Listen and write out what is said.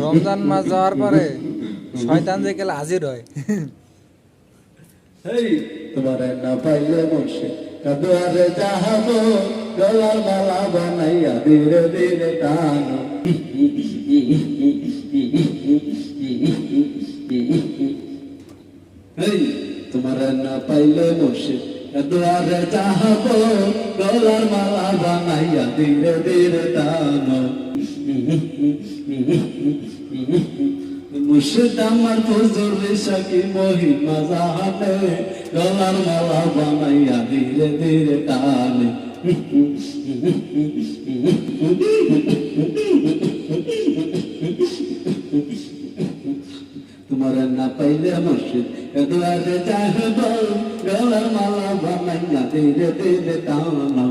রমজান মাস যাওয়ার পরে শয়তান যে গেলে হাজির হয়। তোমার না পাইলে মুর্শিদ কাদুয়ারে যাহাবো গলার মালা বানাইয়া ধীরে ধীরে টানো। তোমার না পাইলে মুর্শিদ কাদুয়ারে যাহাবো গলার মালা বানাইয়া ধীরে ধীরে টানো। মুর্শিদ আমার ফজর রেশাকি মহিমা জাহানে গলার মালা বানাইয়া ধীরে ধীরে টানে। তোমার না পাইলে মুর্শিদ দুয়ারে যাহব গলার মালা বানাইয়া ধীরে ধীরে টানো।